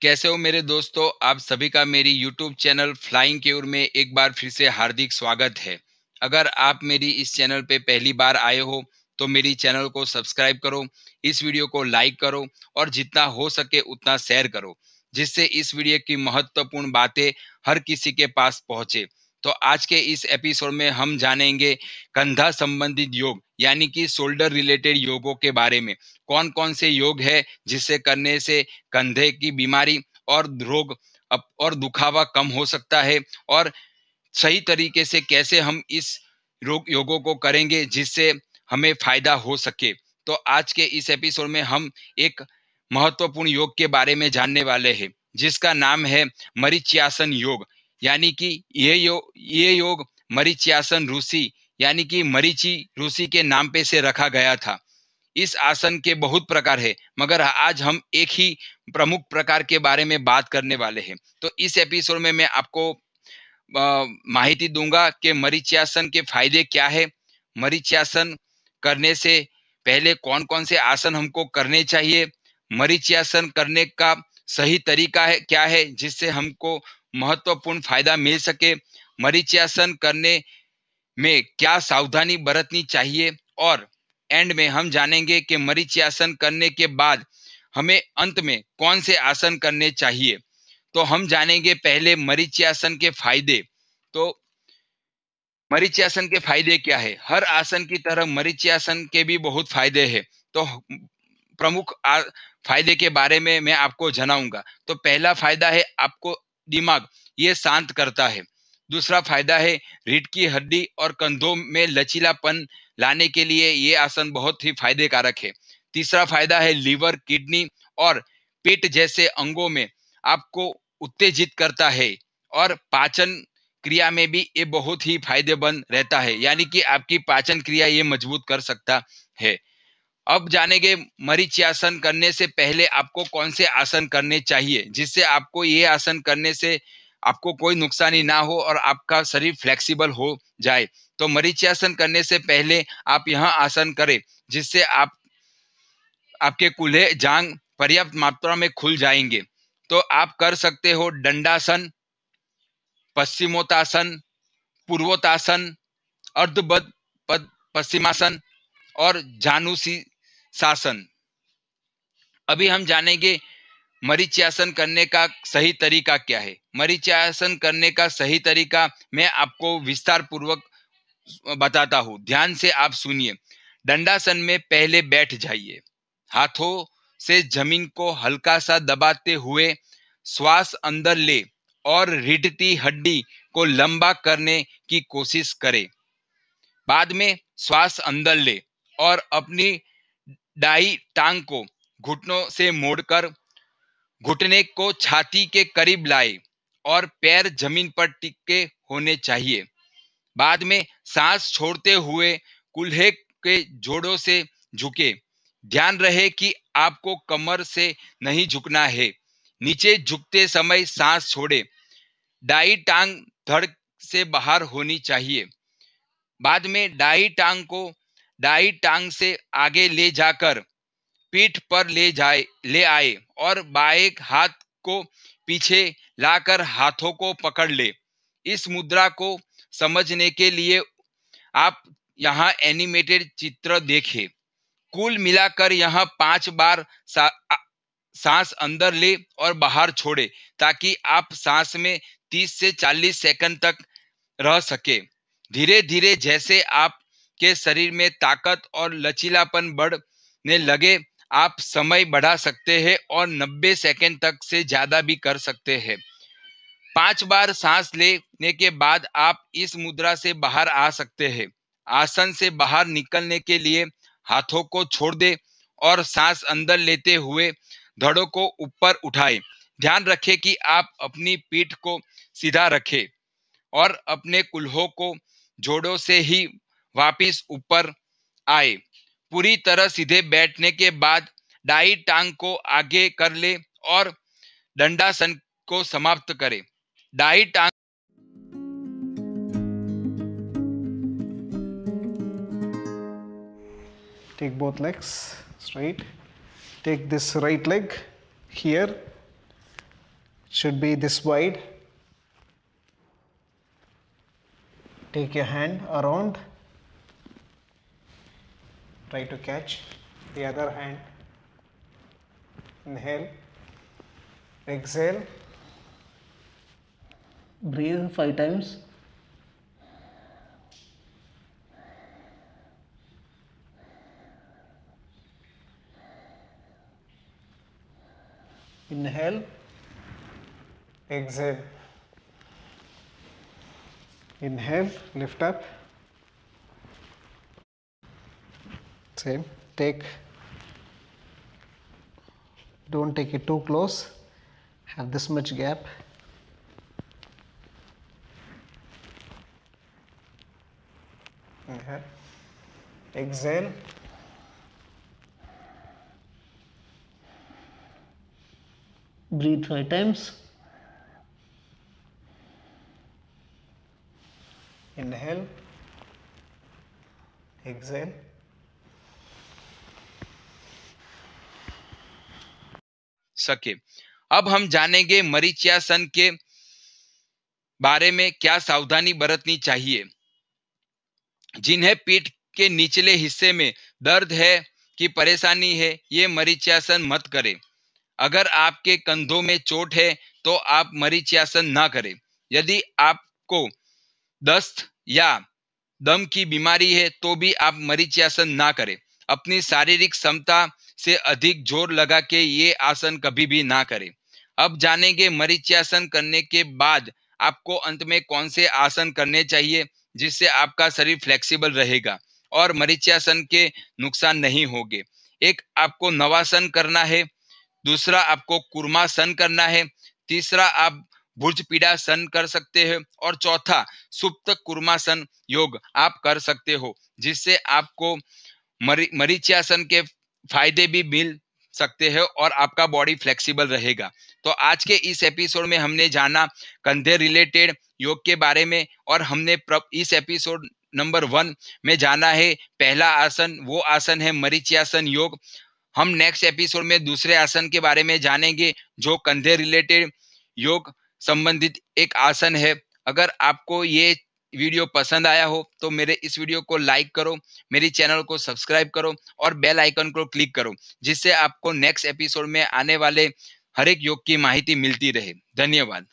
कैसे हो मेरे दोस्तों। आप सभी का मेरी YouTube चैनल फ्लाइंग क्यूर में एक बार फिर से हार्दिक स्वागत है। अगर आप मेरी इस चैनल पे पहली बार आए हो तो मेरी चैनल को सब्सक्राइब करो, इस वीडियो को लाइक करो और जितना हो सके उतना शेयर करो, जिससे इस वीडियो की महत्वपूर्ण बातें हर किसी के पास पहुंचे। तो आज के इस एपिसोड में हम जानेंगे कंधा संबंधित योग यानी कि शोल्डर रिलेटेड योगों के बारे में। कौन कौन से योग है जिससे करने से कंधे की बीमारी और रोग और दुखावा कम हो सकता है, और सही तरीके से कैसे हम इस रोग योगों को करेंगे जिससे हमें फायदा हो सके। तो आज के इस एपिसोड में हम एक महत्वपूर्ण योग के बारे में जानने वाले हैं जिसका नाम है मरीच्यासन योग। यानी कि ये योग मरीच्यासन ऋषि यानी कि मरीचि ऋषि के नाम पे से रखा गया था। इस आसन के बहुत प्रकार है मगर आज हम एक ही प्रमुख प्रकार के बारे में बात करने वाले हैं। तो इस एपिसोड में मैं आपको माहिती दूंगा कि मरीच्यासन के फायदे क्या है, मरीच्यासन करने से पहले कौन कौन से आसन हमको करने चाहिए, मरीच्यासन करने का सही तरीका है क्या है जिससे हमको महत्वपूर्ण फायदा मिल सके, मरीच्यासन करने में क्या सावधानी बरतनी चाहिए, और एंड में हम जानेंगे कि मरीच्यासन करने के बाद हमें अंत में कौन से आसन करने चाहिए। तो हम जानेंगे पहले मरीच्यासन के फायदे। तो मरीच्यासन के फायदे क्या है? हर आसन की तरह मरीच्यासन के भी बहुत फायदे हैं। तो प्रमुख फायदे के बारे में मैं आपको जनाऊंगा। तो पहला फायदा है आपको दिमाग ये शांत करता है। दूसरा फायदा है रीढ़ की हड्डी और कंधों में लचीलापन लाने के लिए ये आसन बहुत ही फायदे कारक है। तीसरा फायदा है लीवर, किडनी और पेट जैसे अंगों में आपको उत्तेजित करता है, और पाचन क्रिया में भी ये बहुत ही फायदेमंद रहता है, यानी कि आपकी पाचन क्रिया ये मजबूत कर सकता है। अब जानेंगे मरीच्यासन करने से पहले आपको कौन से आसन करने चाहिए जिससे आपको ये आसन करने से आपको कोई नुकसानी ना हो और आपका शरीर फ्लेक्सिबल हो जाए। तो मरीच्यासन करने से पहले आप यह आसन करें जिससे आपके कूल्हे जांग पर्याप्त मात्रा में खुल जाएंगे। तो आप कर सकते हो दंडासन, पश्चिमोत्तासन, पूर्वोत्तासन, अर्धबद्ध पश्चिमासन और जानुशीर्षासन। अभी हम जानेंगे मरीच्यासन करने का सही तरीका क्या है। मरीच्यासन करने का सही तरीका मैं आपको विस्तार पूर्वक बताता हूँ, ध्यान से आप सुनिए। दंडासन में पहले बैठ जाइए, हाथों से जमीन को हल्का सा दबाते हुए श्वास अंदर ले और रीढ़ की हड्डी को लंबा करने की कोशिश करें। बाद में श्वास अंदर ले और अपनी दाई टांग को घुटनों से मोड़कर घुटने को छाती के करीब लाए और पैर जमीन पर टिके होने चाहिए। बाद में सांस छोड़ते हुए कूल्हे के जोड़ों से झुके। ध्यान रहे कि आपको कमर से नहीं झुकना है। नीचे झुकते समय सांस छोड़े, दाई टांग धड़ से बाहर होनी चाहिए। बाद में दाई टांग से आगे ले जाकर पीठ पर ले आए और बाएं हाथ को पीछे लाकर हाथों को पकड़ ले। इस मुद्रा को समझने के लिए आप यहाँ एनिमेटेड चित्र देखें। कुल मिलाकर यहाँ 5 बार सांस अंदर ले और बाहर छोड़े ताकि आप सांस में 30 से 40 सेकंड तक रह सके। धीरे धीरे जैसे आपके शरीर में ताकत और लचीलापन बढ़ने लगे आप समय बढ़ा सकते हैं और 90 सेकंड तक से ज्यादा भी कर सकते हैं। 5 बार सांस लेने के बाद आप इस मुद्रा से बाहर आ सकते हैं। आसन से बाहर निकलने के लिए हाथों को छोड़ दे और सांस अंदर लेते हुए धड़ों को ऊपर उठाएं। ध्यान रखें कि आप अपनी पीठ को सीधा रखें और अपने कुल्हों को जोड़ों से ही वापिस ऊपर आए। पूरी तरह सीधे बैठने के बाद दाई टांग को आगे कर ले और दंडासन को समाप्त करें। दाई टांग Take both legs straight. Take this right leg here should be this wide. Take your hand around, try to catch the other hand. Inhale, exhale, breathe 5 times. Inhale, exhale. Inhale, lift up. Same. Don't take it too close. Have this much gap. Inhale, exhale. Breathe 5 times. Inhale, exhale. सके। अब हम जानेंगे मरीचियासन के बारे में क्या सावधानी बरतनी चाहिए। जिन्हें पीठ के निचले हिस्से में दर्द है कि परेशानी है, ये मरीचियासन मत करें। अगर आपके कंधों में चोट है तो आप मरीचियासन ना करें। यदि आपको दस्त या दम की बीमारी है तो भी आप मरीचियासन ना करें। अपनी शारीरिक क्षमता से अधिक जोर लगा के ये आसन कभी भी ना करें। अब जानेंगे मरीचियासन करने के बाद आपको अंत में कौन से आसन करने चाहिए जिससे आपका शरीर फ्लेक्सिबल रहेगा और मरीचियासन के नुकसान नहीं होंगे। एक आपको नवासन करना है, दूसरा आपको कुर्मासन करना है, तीसरा आप भुज पीड़ासन कर सकते हैं और चौथा सुप्त कुर्मासन योग आप कर सकते हो, जिससे आपको मरीचियासन के फायदे भी मिल सकते हैं और आपका बॉडी फ्लेक्सिबल रहेगा। तो आज के इस एपिसोड में हमने जाना कंधे रिलेटेड योग के बारे में और हमने इस एपिसोड नंबर 1 में जाना है पहला आसन, वो आसन है मरीचियासन योग। हम नेक्स्ट एपिसोड में दूसरे आसन के बारे में जानेंगे जो कंधे रिलेटेड योग संबंधित एक आसन है। अगर आपको ये वीडियो पसंद आया हो तो मेरे इस वीडियो को लाइक करो, मेरी चैनल को सब्सक्राइब करो और बेल आइकन को क्लिक करो, जिससे आपको नेक्स्ट एपिसोड में आने वाले हर एक योग की माहिती मिलती रहे। धन्यवाद।